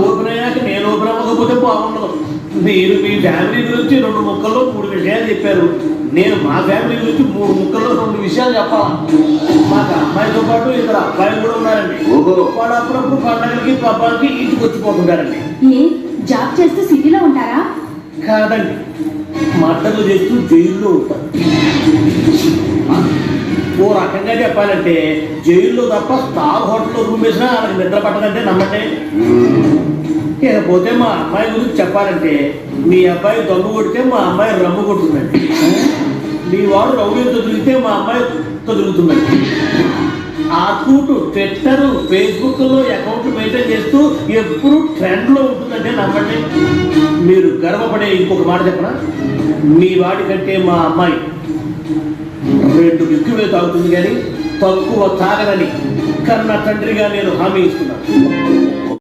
Open అయ్యాక నేను open అవ్వకపోతే బాగుండదు. మీరు మీ ఫ్యామిలీ గురించి 2 ముక్కల్లో 3 విషయాలు చెప్పారు. నేను మా ఫ్యామిలీ గురించి 3 ముక్కల్లో 2 విషయాలు చెప్పాలి. మాకు అమ్మాయితో పాటు 2 అబ్బాయిలు కూడా ఉన్నారండి. వాడు అప్పుడప్పుడు పండగలకి పబ్బాలకి ఇంటికి వచ్చిపోతుంటారండి. జాబ్ చేస్తూ సిటీలో ఉంటారా? కాదండి, మటన్లు చేస్తూ జైల్లో ఉంటారు. ఓ రకంగా చెప్పాలంటే జైల్లో తప్ప స్టార్ హోటల్లో రూమ్ వేసినా వాళ్ళకి నిద్ర పట్టదంటే నమ్మండి. ఇకపోతే మా అమ్మాయి గురించి చెప్పాలంటే మీ అబ్బాయి దమ్ము కొడితే మా అమ్మాయి రమ్ము కొడుతుందండి. మీ వాడు రౌడీతో తిరిగితే మా అమ్మాయి తిరుగుతుందండి. ఆ కూటు ట్విట్టర్ ఫేస్బుక్లో అకౌంట్లు మెయింటైన్ చేస్తూ ఎప్పుడు ట్రెండ్లో ఉంటుందంటే నమ్మండి. మీరు గర్వపడే ఇంకొక మాట చెప్పనా, మీ వాడి కంటే మా అమ్మాయి 2 ఎక్కువే తాగుతుంది కానీ తక్కువ తాగదని కన్న తండ్రిగా నేను హామీ ఇస్తున్నాను.